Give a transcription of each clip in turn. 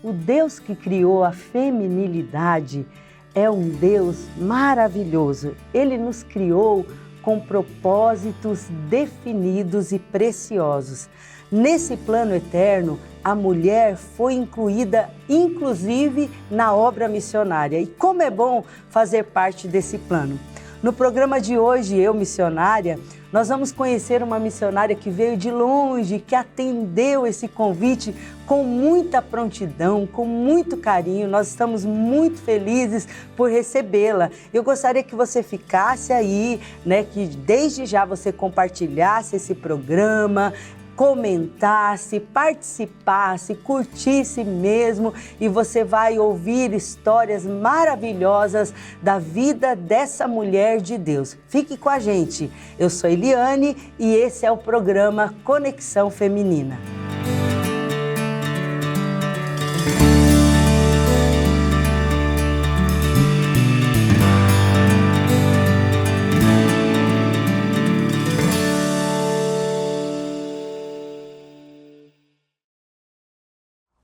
O Deus que criou a feminilidade é um Deus maravilhoso. Ele nos criou com propósitos definidos e preciosos. Nesse plano eterno, a mulher foi incluída, inclusive, na obra missionária. E como é bom fazer parte desse plano. No programa de hoje, Eu Missionária, nós vamos conhecer uma missionária que veio de longe, que atendeu esse convite com muita prontidão, com muito carinho. Nós estamos muito felizes por recebê-la. Eu gostaria que você ficasse aí, que desde já você compartilhasse esse programa, comentasse, participasse, curtisse mesmo, e você vai ouvir histórias maravilhosas da vida dessa mulher de Deus. Fique com a gente. Eu sou Eliane e esse é o programa Conexão Feminina.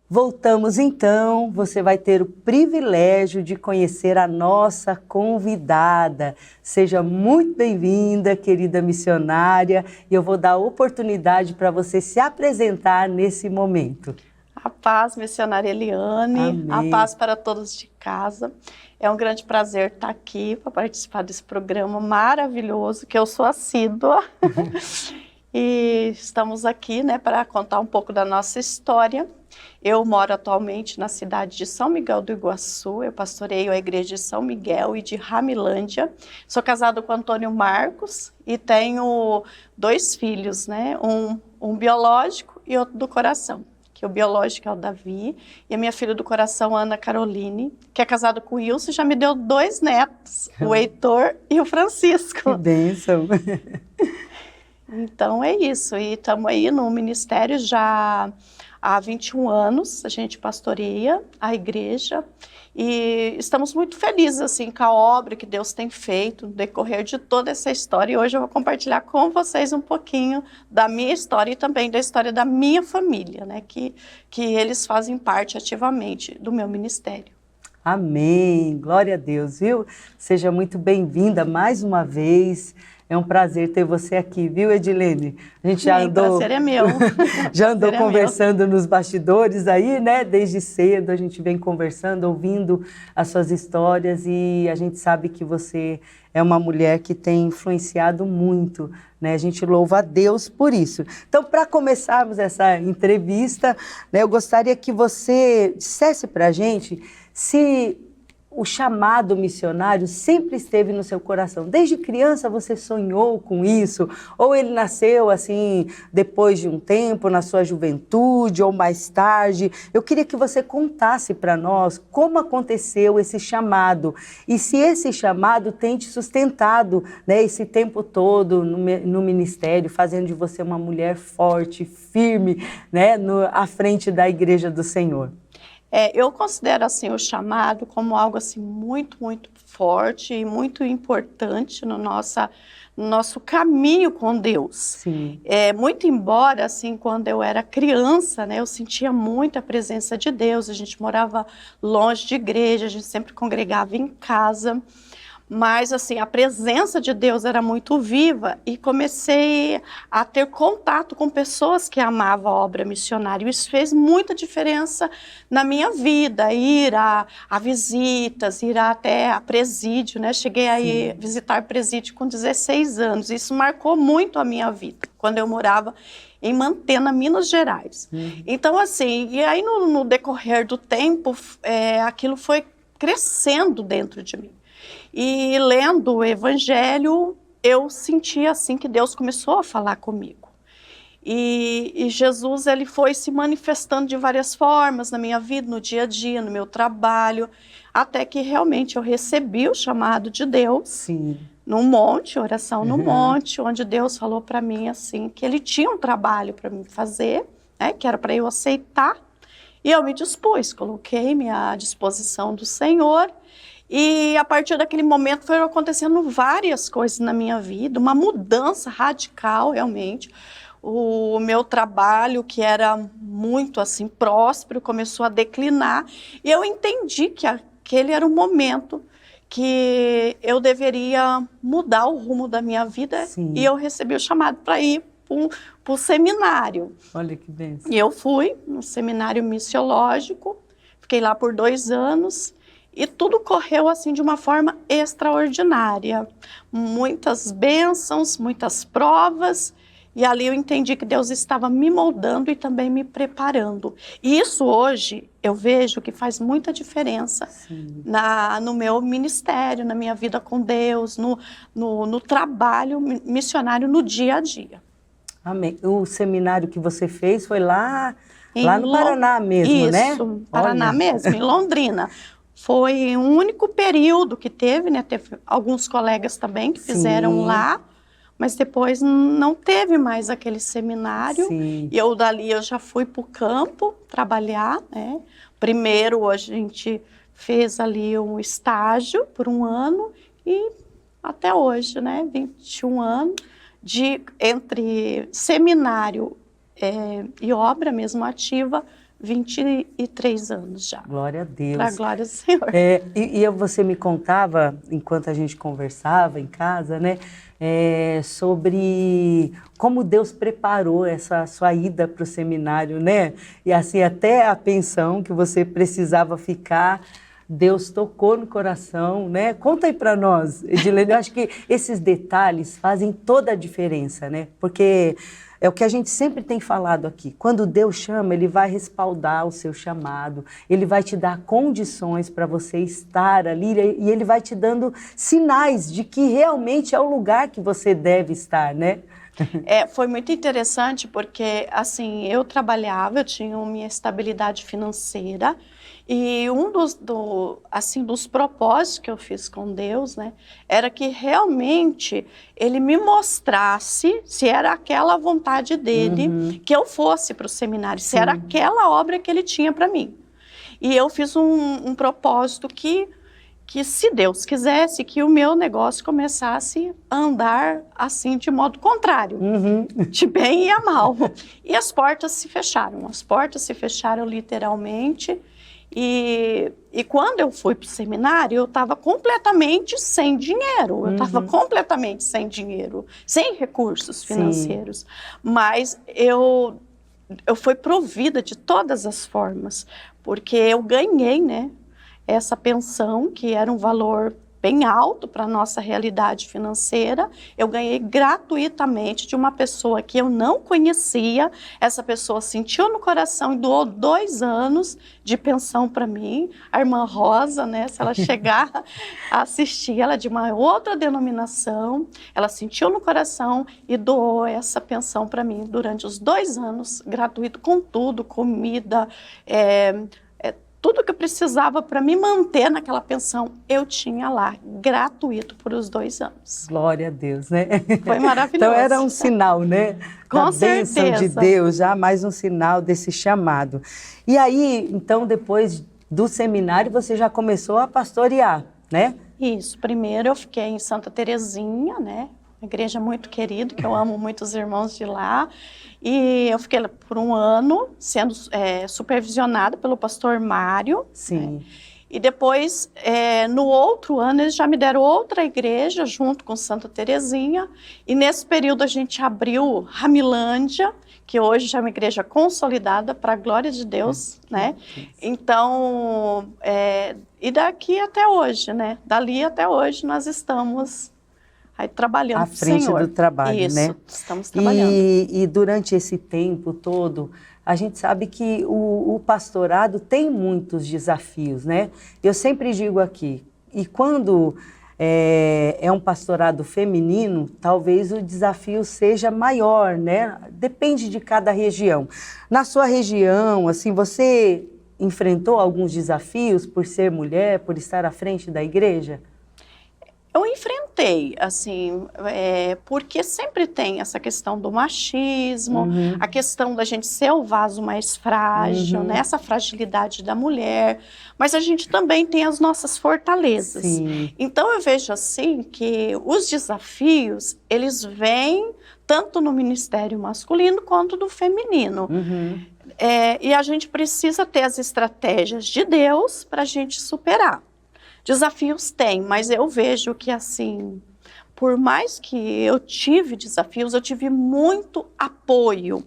Voltamos então, você vai ter o privilégio de conhecer a nossa convidada. Seja muito bem-vinda, querida missionária, e eu vou dar a oportunidade para você se apresentar nesse momento. A paz, missionária Eliane, Amém. A paz para todos de casa. É um grande prazer estar aqui para participar desse programa maravilhoso, que eu sou assídua. E estamos aqui, para contar um pouco da nossa história. Eu moro atualmente na cidade de São Miguel do Iguaçu, eu pastoreio a igreja de São Miguel e de Ramilândia. Sou casado com Antônio Marcos e tenho 2 filhos, um biológico e outro do coração. Que o biológico é o Davi e a minha filha do coração, Ana Caroline, que é casado com o Wilson, já me deu 2 netos, o Heitor e o Francisco. Que bênção! Então é isso, e estamos aí no ministério já há 21 anos, a gente pastoreia a igreja e estamos muito felizes assim, com a obra que Deus tem feito no decorrer de toda essa história. E hoje eu vou compartilhar com vocês um pouquinho da minha história e também da história da minha família, que eles fazem parte ativamente do meu ministério. Amém, glória a Deus, viu? Seja muito bem-vinda mais uma vez. É um prazer ter você aqui, viu, Edilene? A gente já andou... O prazer é meu. Já andou conversando nos bastidores aí, Desde cedo a gente vem conversando, ouvindo as suas histórias e a gente sabe que você é uma mulher que tem influenciado muito, A gente louva a Deus por isso. Então, para começarmos essa entrevista, eu gostaria que você dissesse para a gente se o chamado missionário sempre esteve no seu coração. Desde criança você sonhou com isso? Ou ele nasceu assim, depois de um tempo, na sua juventude, ou mais tarde? Eu queria que você contasse para nós como aconteceu esse chamado. E se esse chamado tem te sustentado, esse tempo todo no ministério, fazendo de você uma mulher forte, firme, à frente da Igreja do Senhor. Eu considero assim o chamado como algo assim muito, muito forte e muito importante no nosso caminho com Deus. Sim. Muito embora assim, quando eu era criança, eu sentia muito a presença de Deus. A gente morava longe de igreja, a gente sempre congregava em casa. Mas, assim, a presença de Deus era muito viva e comecei a ter contato com pessoas que amavam a obra missionária. Isso fez muita diferença na minha vida, ir a visitas, ir até a presídio, Cheguei a ir visitar presídio com 16 anos. Isso marcou muito a minha vida, quando eu morava em Mantena, Minas Gerais. Então, assim, e aí no decorrer do tempo, aquilo foi crescendo dentro de mim. E lendo o Evangelho, eu senti assim que Deus começou a falar comigo. E Jesus, ele foi se manifestando de várias formas na minha vida, no dia a dia, no meu trabalho, até que realmente eu recebi o chamado de Deus. Sim. No monte, oração no monte, onde Deus falou para mim assim, que ele tinha um trabalho para mim fazer, que era para eu aceitar. E eu me dispus, coloquei-me à disposição do Senhor. E a partir daquele momento foram acontecendo várias coisas na minha vida, uma mudança radical realmente. o meu trabalho, que era muito assim próspero, começou a declinar, e eu entendi que aquele era o momento que eu deveria mudar o rumo da minha vida. Sim. E eu recebi o chamado para ir para o seminário. Olha que bênção. E eu fui no seminário missiológico, fiquei lá por 2 anos, e tudo correu assim de uma forma extraordinária. Muitas bênçãos, muitas provas, e ali eu entendi que Deus estava me moldando e também me preparando. E isso hoje eu vejo que faz muita diferença no meu ministério, na minha vida com Deus, no trabalho missionário, no dia a dia. Amém. O seminário que você fez foi lá no Paraná mesmo, isso, né? Isso, Paraná mesmo, em Londrina. Foi o único período que teve, né? Teve alguns colegas também que fizeram lá, mas depois não teve mais aquele seminário. Sim. E dali eu já fui para o campo trabalhar, né? Primeiro a gente fez ali um estágio por 1 ano e até hoje, né? 21 anos entre seminário e obra mesmo ativa, 23 anos já. Glória a Deus. Para a glória do Senhor. E você me contava, enquanto a gente conversava em casa, né, sobre como Deus preparou essa sua ida para o seminário, né? E assim, até a pensão que você precisava ficar, Deus tocou no coração, né? Conta aí para nós, Edilene. Eu acho que esses detalhes fazem toda a diferença, né? Porque é o que a gente sempre tem falado aqui. Quando Deus chama, Ele vai respaldar o seu chamado, Ele vai te dar condições para você estar ali e Ele vai te dando sinais de que realmente é o lugar que você deve estar, né? Foi muito interessante porque, assim, eu tinha minha estabilidade financeira e um dos propósitos que eu fiz com Deus, né, era que realmente Ele me mostrasse se era aquela vontade dEle que eu fosse para o seminário, se era aquela obra que Ele tinha para mim. E eu fiz um propósito que se Deus quisesse, que o meu negócio começasse a andar assim de modo contrário, de bem e a mal. E as portas se fecharam literalmente. E quando eu fui para o seminário, eu estava completamente sem dinheiro, sem recursos financeiros. Mas eu fui provida de todas as formas, porque eu ganhei, né? Essa pensão, que era um valor bem alto para a nossa realidade financeira, eu ganhei gratuitamente de uma pessoa que eu não conhecia. Essa pessoa sentiu no coração e doou 2 anos de pensão para mim. A irmã Rosa, né, se ela chegar a assistir, ela é de uma outra denominação, ela sentiu no coração e doou essa pensão para mim durante os 2 anos, gratuito, com tudo, comida, tudo que eu precisava para me manter naquela pensão, eu tinha lá, gratuito por os 2 anos. Glória a Deus, né? Foi maravilhoso. Então era um sinal, né? Com da bênção de Deus, já mais um sinal desse chamado. E aí, então, depois do seminário, você já começou a pastorear, né? Isso, primeiro eu fiquei em Santa Terezinha, né? Uma igreja muito querida, que eu amo muitos irmãos de lá. E eu fiquei lá por 1 ano, sendo supervisionada pelo pastor Mário. Sim. Né? E depois, no outro ano, eles já me deram outra igreja, junto com Santa Terezinha. E nesse período a gente abriu Ramilândia, que hoje já é uma igreja consolidada, para a glória de Deus, né? Então, e daqui até hoje, né? Dali até hoje nós estamos aí trabalhando à frente do trabalho, isso, né? Estamos trabalhando. E durante esse tempo todo, a gente sabe que o pastorado tem muitos desafios, né? Eu sempre digo aqui, e quando é um pastorado feminino, talvez o desafio seja maior, né? Depende de cada região. Na sua região, assim, você enfrentou alguns desafios por ser mulher, por estar à frente da igreja? Eu enfrentei notei, assim, porque sempre tem essa questão do machismo, a questão da gente ser o vaso mais frágil, né? Essa fragilidade da mulher, mas a gente também tem as nossas fortalezas. Sim. Então eu vejo assim que os desafios, eles vêm tanto no ministério masculino quanto do feminino. E a gente precisa ter as estratégias de Deus para a gente superar. Desafios tem, mas eu vejo que, assim, por mais que eu tive desafios, eu tive muito apoio,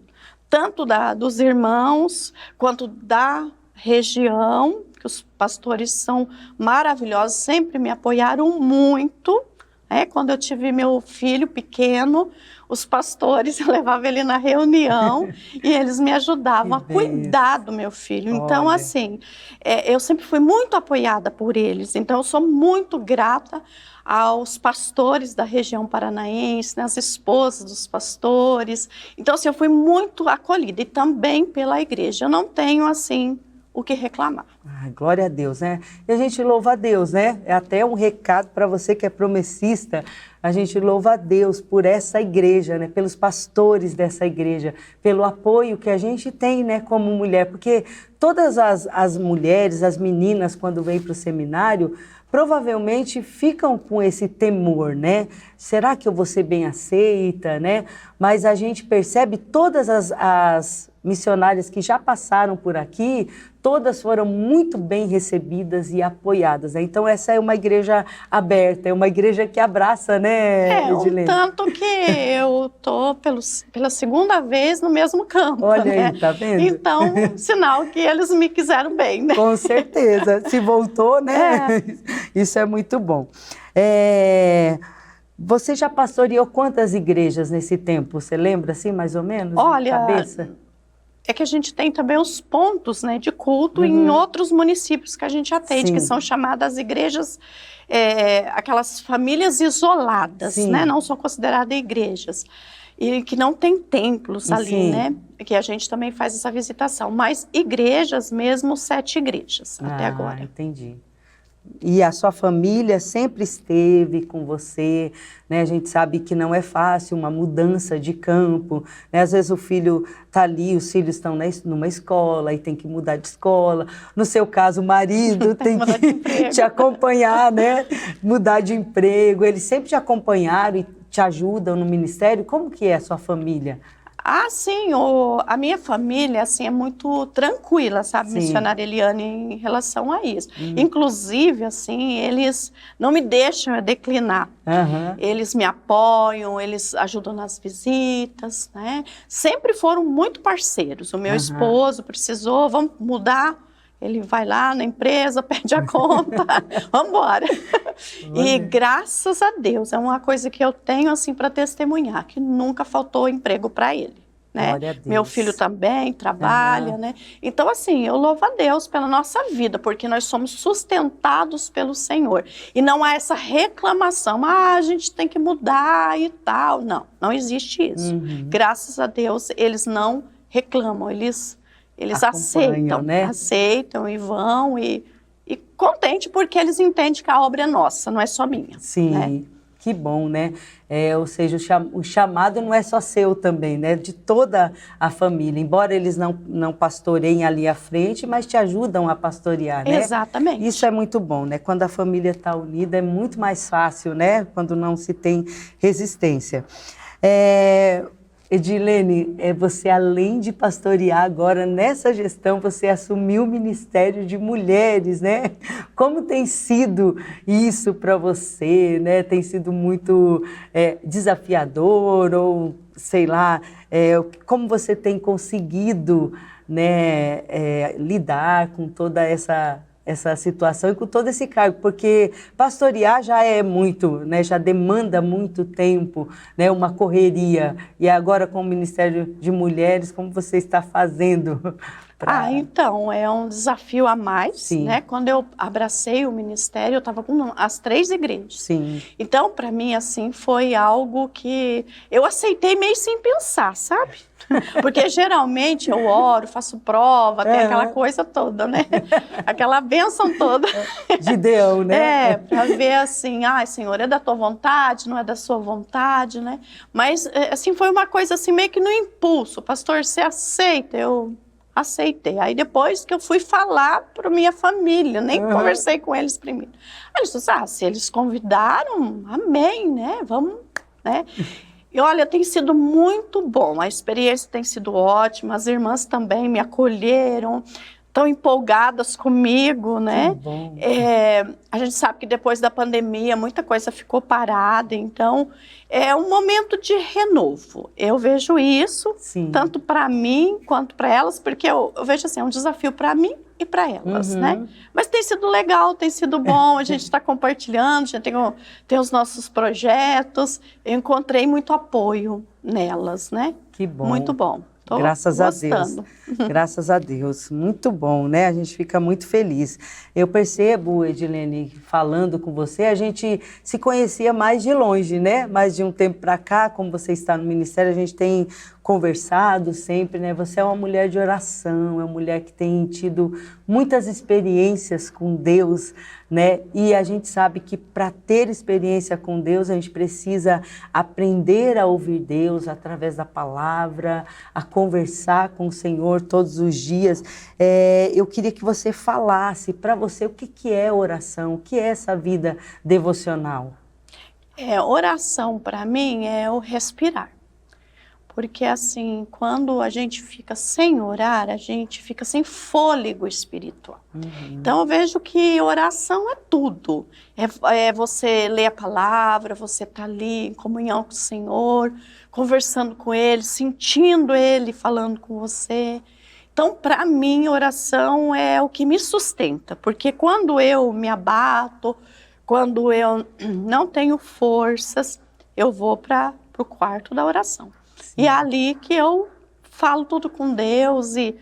tanto dos irmãos, quanto da região, que os pastores são maravilhosos, sempre me apoiaram muito. Quando eu tive meu filho pequeno, os pastores, eu levava ele na reunião e eles me ajudavam a cuidar do meu filho. Então, assim, eu sempre fui muito apoiada por eles. Então, eu sou muito grata aos pastores da região paranaense, né, as esposas dos pastores. Então, assim, eu fui muito acolhida e também pela igreja. Eu não tenho, assim, o que reclamar. Glória a Deus, né? E a gente louva a Deus, né? É até um recado para você que é promessista. A gente louva a Deus por essa igreja, né? Pelos pastores dessa igreja, pelo apoio que a gente tem, né? Como mulher, porque todas as mulheres, as meninas, quando vêm para o seminário, provavelmente ficam com esse temor, né? Será que eu vou ser bem aceita, né? Mas a gente percebe todas as missionárias que já passaram por aqui, todas foram muito bem recebidas e apoiadas, né? Então essa é uma igreja aberta, é uma igreja que abraça, né, Edilene? Tanto que eu tô pela segunda vez no mesmo campo. Olha, né? aí, tá vendo? Então, sinal que eles me quiseram bem, né? Com certeza, se voltou, né? Isso é muito bom. Você já pastoreou quantas igrejas nesse tempo? Você lembra, assim, mais ou menos? Olha, de cabeça? É que a gente tem também os pontos, né, de culto em outros municípios que a gente atende, que são chamadas igrejas, aquelas famílias isoladas, né, não são consideradas igrejas, e que não tem templos ali, né, que a gente também faz essa visitação, mas igrejas mesmo, 7 igrejas até agora. Entendi. E a sua família sempre esteve com você, né? A gente sabe que não é fácil uma mudança de campo, né? Às vezes o filho está ali, os filhos estão numa escola e tem que mudar de escola. No seu caso, o marido tem que te acompanhar, né? Mudar de emprego. Eles sempre te acompanharam e te ajudam no ministério. Como que é a sua família? Sim, a minha família, assim, é muito tranquila, sabe, missionária Eliane, em relação a isso. Inclusive, assim, eles não me deixam eu declinar. Eles me apoiam, eles ajudam nas visitas, né? Sempre foram muito parceiros. O meu esposo precisou, vamos mudar. Ele vai lá na empresa, pede a conta, vamos embora. E graças a Deus, é uma coisa que eu tenho assim para testemunhar, que nunca faltou emprego para ele. Né? Meu filho também trabalha, né? Então, assim, eu louvo a Deus pela nossa vida, porque nós somos sustentados pelo Senhor. E não há essa reclamação, a gente tem que mudar e tal. Não, não existe isso. Graças a Deus, eles não reclamam, eles aceitam, né? Aceitam e vão e contente porque eles entendem que a obra é nossa, não é só minha. Sim, né? Que bom, né? Ou seja, o chamado não é só seu também, né? De toda a família, embora eles não pastoreiem ali à frente, mas te ajudam a pastorear, né? Exatamente. Isso é muito bom, né? Quando a família está unida é muito mais fácil, né? Quando não se tem resistência. Edilene, você além de pastorear agora, nessa gestão, você assumiu o Ministério de Mulheres, né? Como tem sido isso para você, né? Tem sido muito desafiador ou, sei lá, como você tem conseguido, né, lidar com toda essa situação e com todo esse cargo, porque pastorear já é muito, né, já demanda muito tempo, né, uma correria, e agora com o Ministério de Mulheres, como você está fazendo? Então, é um desafio a mais, né, quando eu abracei o ministério, eu estava com as 3 igrejas. Então, para mim, assim, foi algo que eu aceitei meio sem pensar, sabe? Porque geralmente eu oro, faço prova, tem aquela coisa toda, né? Aquela bênção toda. Gideão, né? Para ver assim, Senhor, é da tua vontade, não é da sua vontade, né? Mas, assim, foi uma coisa assim, meio que no impulso. Pastor, você aceita? Eu aceitei. Aí depois que eu fui falar para minha família, nem conversei com eles primeiro. Aí eles disseram, se eles convidaram, amém, né? Vamos, né? E olha, tem sido muito bom, a experiência tem sido ótima, as irmãs também me acolheram, estão empolgadas comigo, né? Que bom. A gente sabe que depois da pandemia muita coisa ficou parada, então é um momento de renovo. Eu vejo isso, Sim. tanto para mim quanto para elas, porque eu vejo assim, é um desafio para mim e para elas, né? Mas tem sido legal, tem sido bom, a gente está compartilhando, a gente tem os nossos projetos, eu encontrei muito apoio nelas, né? Que bom. Muito bom. Tô Graças gostando. a Deus. Graças a Deus. Muito bom, né? A gente fica muito feliz. Eu percebo, Edilene, falando com você, a gente se conhecia mais de longe, né? Mais de um tempo para cá, como você está no ministério, a gente tem conversado sempre, né? Você é uma mulher de oração, é uma mulher que tem tido muitas experiências com Deus, né? E a gente sabe que para ter experiência com Deus, a gente precisa aprender a ouvir Deus através da palavra, a conversar com o Senhor todos os dias. Eu queria que você falasse para você o que é oração, o que é essa vida devocional. Oração para mim é o respirar. Porque assim, quando a gente fica sem orar, a gente fica sem fôlego espiritual. Então eu vejo que oração é tudo. É você ler a palavra, você estar ali em comunhão com o Senhor, conversando com Ele, sentindo Ele falando com você. Então, para mim, oração é o que me sustenta. Porque quando eu me abato, quando eu não tenho forças, eu vou para o quarto da oração. E é ali que eu falo tudo com Deus e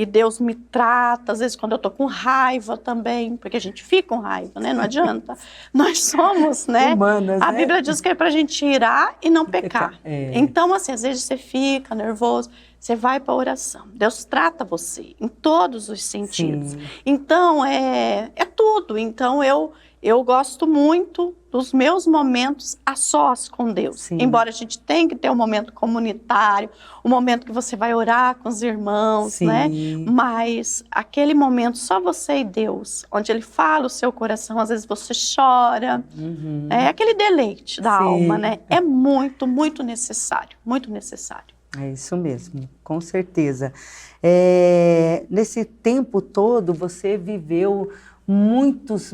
Deus me trata, às vezes quando eu tô com raiva também, porque a gente fica com raiva, né? Não adianta. Nós somos, né? Humanas, a né? Bíblia diz que é pra gente irar e não pecar. Então, assim, às vezes você fica nervoso, você vai para a oração. Deus trata você em todos os sentidos. Sim. Então, é tudo. Então, eu gosto muito dos meus momentos a sós com Deus. Sim. Embora a gente tenha que ter um momento comunitário, um momento que você vai orar com os irmãos, Sim. né? Mas aquele momento só você e Deus, onde Ele fala o seu coração, às vezes você chora. É aquele deleite da alma, né? É muito, muito necessário, muito necessário. É isso mesmo, com certeza. Nesse tempo todo, você viveu muitos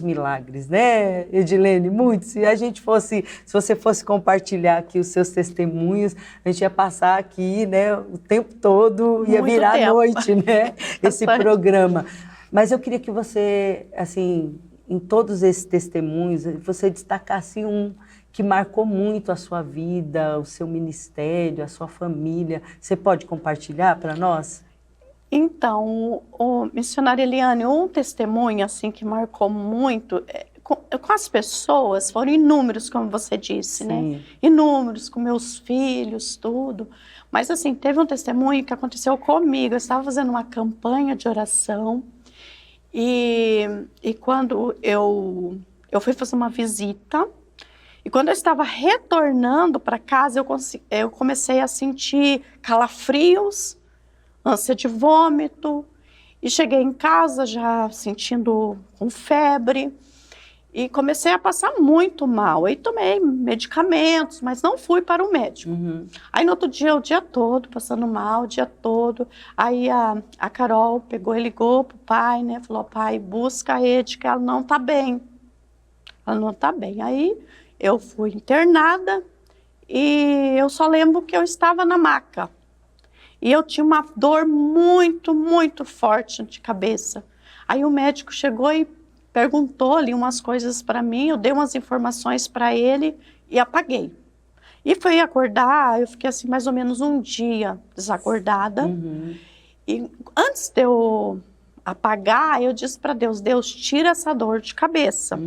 milagres, né, Edilene? Muitos. Se você fosse compartilhar aqui os seus testemunhos, a gente ia passar aqui, né, o tempo todo, ia virar a noite, né, esse programa. Mas eu queria que você, assim, em todos esses testemunhos, você destacasse um que marcou muito a sua vida, o seu ministério, a sua família. Você pode compartilhar para nós? Então, o missionário Eliane, um testemunho assim que marcou muito com as pessoas, foram inúmeros, como você disse, né? Inúmeros, com meus filhos, tudo. Mas assim, teve um testemunho que aconteceu comigo. Eu estava fazendo uma campanha de oração e quando eu fui fazer uma visita, e quando eu estava retornando para casa, eu comecei a sentir calafrios, ânsia de vômito, e cheguei em casa já sentindo com febre, e comecei a passar muito mal. Aí tomei medicamentos, mas não fui para o médico. Aí no outro dia, o dia todo, passando mal, o dia todo. Aí a Carol pegou e ligou pro pai, né? Falou, pai, busca a Ed, que ela não tá bem. Ela não tá bem. Aí eu fui internada e eu só lembro que eu estava na maca. E eu tinha uma dor muito, muito forte de cabeça. Aí o médico chegou e perguntou ali umas coisas para mim, eu dei umas informações para ele e apaguei. E fui acordar, eu fiquei assim mais ou menos um dia desacordada. E antes de eu apagar, eu disse para Deus, Deus, tira essa dor de cabeça.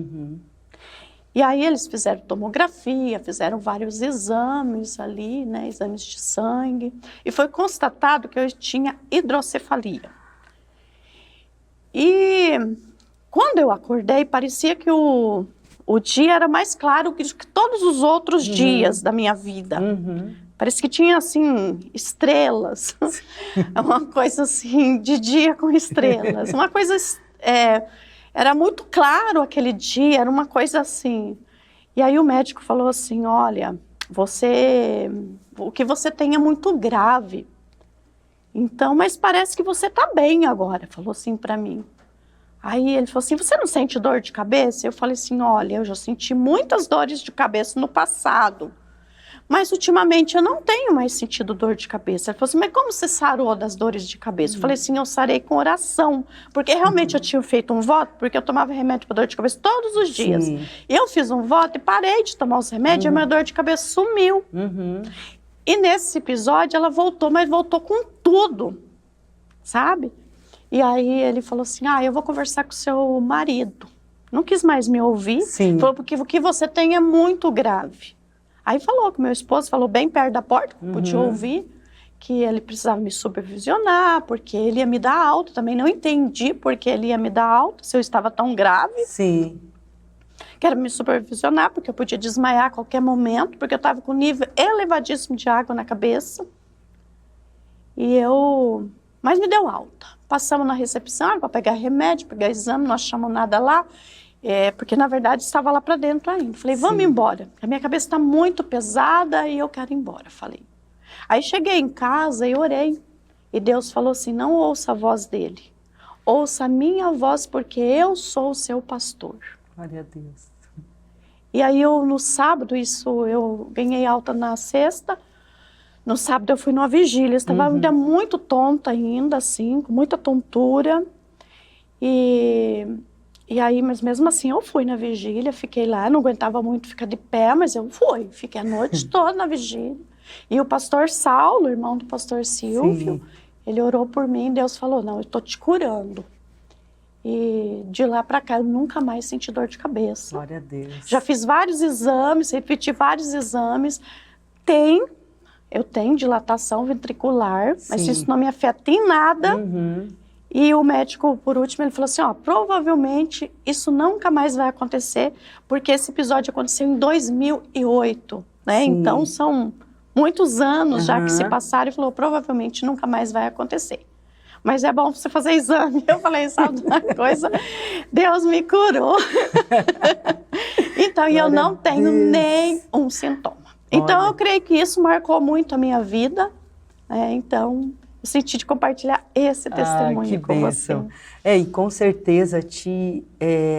E aí eles fizeram tomografia, fizeram vários exames ali, né, exames de sangue, e foi constatado que eu tinha hidrocefalia. E quando eu acordei, parecia que o dia era mais claro que todos os outros dias da minha vida. Parece que tinha, assim, estrelas. Uma coisa, assim, de dia com estrelas. Uma coisa... era muito claro aquele dia, era uma coisa assim. E aí o médico falou assim, olha, o que você tem é muito grave. Então, mas parece que você tá bem agora, falou assim para mim. Aí ele falou assim, você não sente dor de cabeça? Eu falei assim, olha, eu já senti muitas dores de cabeça no passado, mas ultimamente eu não tenho mais sentido dor de cabeça. Ele falou assim, mas como você sarou das dores de cabeça? Eu falei assim, eu sarei com oração, porque realmente eu tinha feito um voto, porque eu tomava remédio para dor de cabeça todos os dias. E eu fiz um voto e parei de tomar os remédios e a minha dor de cabeça sumiu. E nesse episódio ela voltou, mas voltou com tudo, sabe? E aí ele falou assim, eu vou conversar com o seu marido. Não quis mais me ouvir, falou, porque o que você tem é muito grave. Aí falou que meu esposo falou bem perto da porta, que podia ouvir, que ele precisava me supervisionar, porque ele ia me dar alta. Também não entendi porque ele ia me dar alta, se eu estava tão grave. Quero me supervisionar, porque eu podia desmaiar a qualquer momento, porque eu estava com nível elevadíssimo de água na cabeça. Mas me deu alta. Passamos na recepção para pegar remédio, pegar exame, não achamos nada lá. Porque, na verdade, estava lá para dentro ainda. Falei, vamos embora. A minha cabeça está muito pesada e eu quero ir embora, falei. Aí cheguei em casa e orei. E Deus falou assim, não ouça a voz dele. Ouça a minha voz, porque eu sou o seu pastor. Glória a Deus. E aí, no sábado, eu ganhei alta na sexta. No sábado, eu fui numa vigília. Estava ainda muito tonta ainda, assim, com muita tontura. E aí, mas mesmo assim, eu fui na vigília, fiquei lá, não aguentava muito ficar de pé, mas eu fui. Fiquei a noite toda na vigília. E o pastor Saulo, irmão do pastor Silvio, ele orou por mim, Deus falou, não, eu estou te curando. E de lá para cá, eu nunca mais senti dor de cabeça. Glória a Deus. Já fiz vários exames, repeti vários exames. Eu tenho dilatação ventricular, mas isso não me afeta em nada. E o médico, por último, ele falou assim, provavelmente isso nunca mais vai acontecer, porque esse episódio aconteceu em 2008, né? Então, são muitos anos já que se passaram, e falou, provavelmente nunca mais vai acontecer. Mas é bom você fazer exame. Eu falei, sabe uma coisa? Deus me curou. Então, e eu não tenho nenhum sintoma. Então, eu creio que isso marcou muito a minha vida, então... Eu senti de compartilhar esse testemunho com você. E com certeza te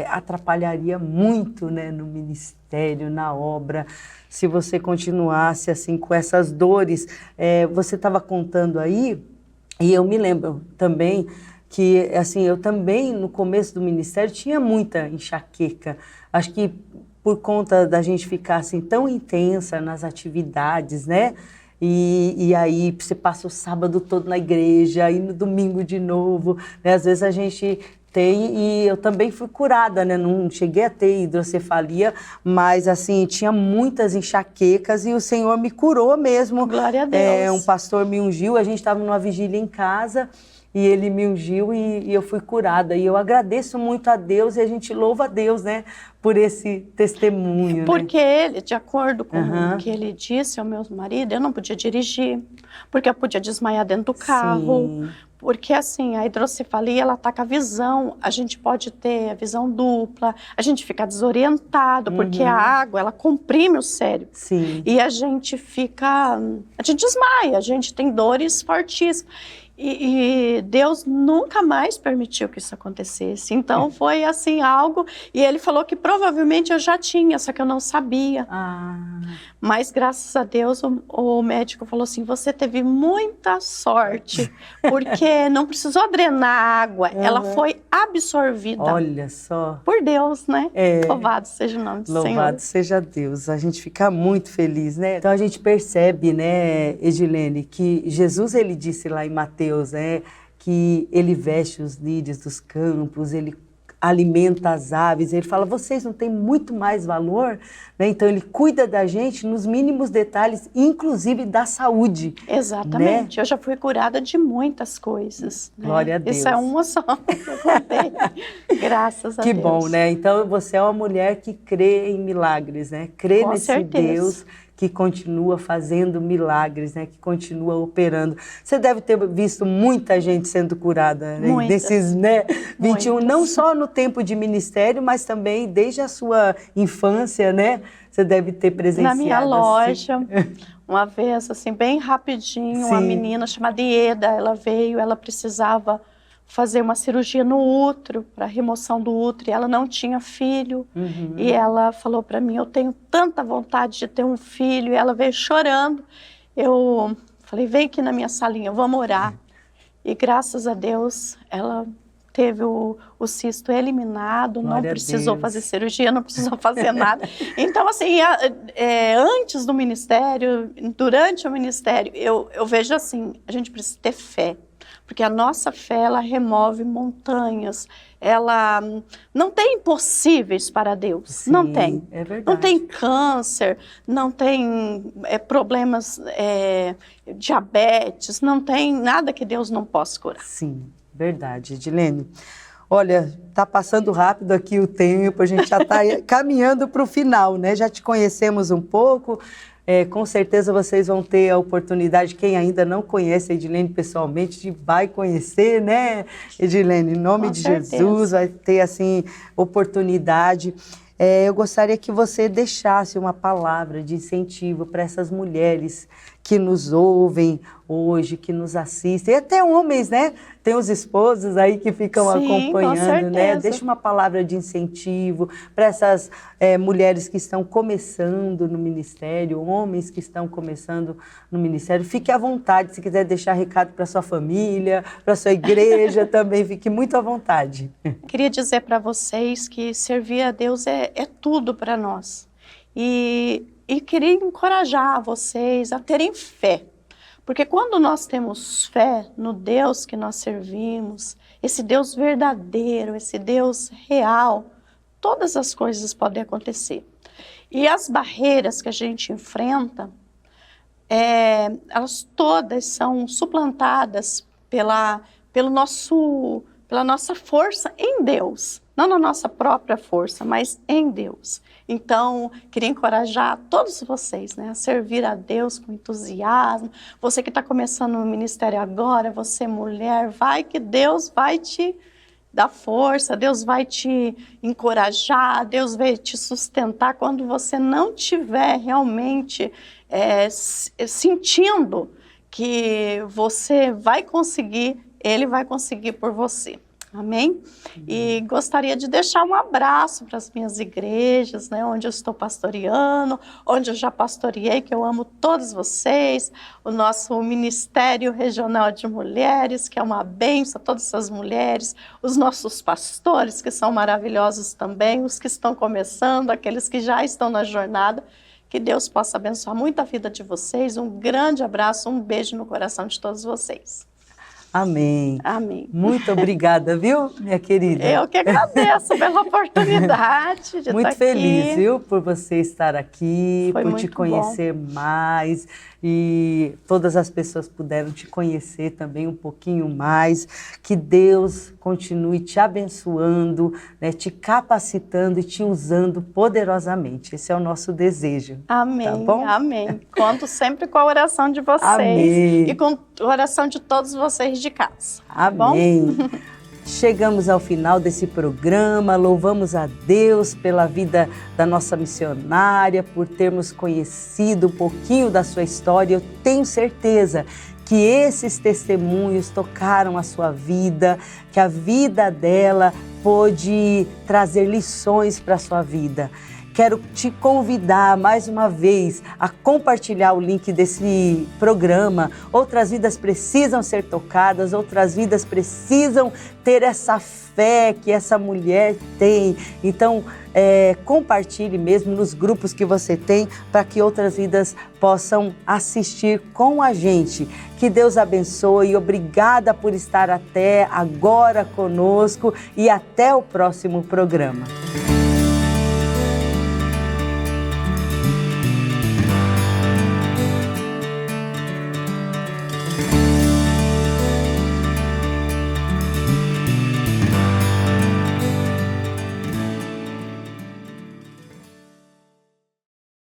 atrapalharia muito, né, no ministério, na obra, se você continuasse assim com essas dores. Você estava contando aí, e eu me lembro também que assim, eu também no começo do ministério tinha muita enxaqueca. Acho que por conta da gente ficar assim tão intensa nas atividades, né? E aí você passa o sábado todo na igreja, e no domingo de novo, né? Às vezes a gente tem, e eu também fui curada, né? Não cheguei a ter hidrocefalia, mas assim, tinha muitas enxaquecas e o Senhor me curou mesmo. Glória a Deus. Um pastor me ungiu, a gente estava numa vigília em casa, e ele me ungiu e eu fui curada. E eu agradeço muito a Deus e a gente louva a Deus, né, por esse testemunho. Porque ele, de acordo com o que ele disse ao meu marido, eu não podia dirigir, porque eu podia desmaiar dentro do carro. Porque assim, a hidrocefalia, ela ataca a visão, a gente pode ter a visão dupla, a gente fica desorientado, porque a água, ela comprime o cérebro. E a gente desmaia, a gente tem dores fortíssimas. E Deus nunca mais permitiu que isso acontecesse. Então foi assim algo, e ele falou que provavelmente eu já tinha, só que eu não sabia. Mas graças a Deus o médico falou assim, você teve muita sorte, porque não precisou drenar a água, ela foi absorvida. Olha só. Por Deus, né? Louvado seja o nome do Senhor. Louvado seja Deus. A gente fica muito feliz, né? Então a gente percebe, né, Edilene, que Jesus, ele disse lá em Mateus, né, que ele veste os lírios dos campos, ele alimenta as aves. Ele fala, vocês não têm muito mais valor? Né? Então ele cuida da gente nos mínimos detalhes, inclusive da saúde. Exatamente. Né? Eu já fui curada de muitas coisas. Glória a Deus. Isso é uma só que eu contei. Graças a Deus. Que bom, né? Então você é uma mulher que crê em milagres, né? Crê Com nesse certeza. Deus que continua fazendo milagres, né? Que continua operando. Você deve ter visto muita gente sendo curada, né? Nesses, né? 21, Muitas. Não só no tempo de ministério, mas também desde a sua infância, né? Você deve ter presenciado. Na minha loja, uma vez, assim, bem rapidinho, uma menina chamada Ieda, ela veio, ela precisava fazer uma cirurgia no útero, para remoção do útero, e ela não tinha filho. E ela falou para mim, eu tenho tanta vontade de ter um filho, e ela veio chorando. Eu falei, vem aqui na minha salinha, vamos orar. E graças a Deus, ela teve o cisto eliminado, Glória não a precisou Deus. fazer cirurgia, não precisou fazer nada. Então, assim, antes do ministério, durante o ministério, eu vejo assim, a gente precisa ter fé. Porque a nossa fé, ela remove montanhas, ela não tem impossíveis para Deus, Sim, não tem. É verdade. Não tem câncer, não tem problemas, diabetes, não tem nada que Deus não possa curar. Sim, verdade, Edilene. Olha, tá passando rápido aqui o tempo, a gente já está caminhando para o final, né? Já te conhecemos um pouco. Com certeza vocês vão ter a oportunidade, quem ainda não conhece a Edilene pessoalmente, vai conhecer, né, Edilene? Em nome de Jesus, vai ter, assim, oportunidade. Eu gostaria que você deixasse uma palavra de incentivo para essas mulheres que nos ouvem hoje, que nos assistem, e até homens, né? Tem os esposos aí que ficam acompanhando, né? Deixa uma palavra de incentivo para essas mulheres que estão começando no ministério, homens que estão começando no ministério. Fique à vontade, se quiser deixar recado para sua família, para sua igreja, também fique muito à vontade. Queria dizer para vocês que servir a Deus é tudo para nós. E queria encorajar vocês a terem fé. Porque quando nós temos fé no Deus que nós servimos, esse Deus verdadeiro, esse Deus real, todas as coisas podem acontecer. E as barreiras que a gente enfrenta, elas todas são suplantadas pela nossa força em Deus. Não na nossa própria força, mas em Deus. Então, queria encorajar todos vocês, né, a servir a Deus com entusiasmo. Você que está começando no ministério agora, você mulher, vai que Deus vai te dar força, Deus vai te encorajar, Deus vai te sustentar quando você não estiver realmente sentindo que você vai conseguir, Ele vai conseguir por você. Amém? E gostaria de deixar um abraço para as minhas igrejas, né, onde eu estou pastoreando, onde eu já pastoreei, que eu amo todos vocês, o nosso Ministério Regional de Mulheres, que é uma bênção a todas essas mulheres, os nossos pastores, que são maravilhosos também, os que estão começando, aqueles que já estão na jornada, que Deus possa abençoar muito a vida de vocês, um grande abraço, um beijo no coração de todos vocês. Amém. Amém. Muito obrigada, viu, minha querida? Eu que agradeço pela oportunidade de muito estar aqui. Muito feliz, viu, por você estar aqui, Foi por te conhecer mais, e todas as pessoas puderam te conhecer também um pouquinho mais. Que Deus continue te abençoando, né, te capacitando e te usando poderosamente. Esse é o nosso desejo. Amém, tá bom? amém. Conto sempre com a oração de vocês. Amém. E com a oração de todos vocês de casa. Amém. Tá bom? Chegamos ao final desse programa, louvamos a Deus pela vida da nossa missionária, por termos conhecido um pouquinho da sua história. Eu tenho certeza que esses testemunhos tocaram a sua vida, que a vida dela pôde trazer lições para a sua vida. quero te convidar mais uma vez a compartilhar o link desse programa. Outras vidas precisam ser tocadas, outras vidas precisam ter essa fé que essa mulher tem. Então, compartilhe mesmo nos grupos que você tem para que outras vidas possam assistir com a gente. Que Deus abençoe, obrigada por estar até agora conosco e até o próximo programa.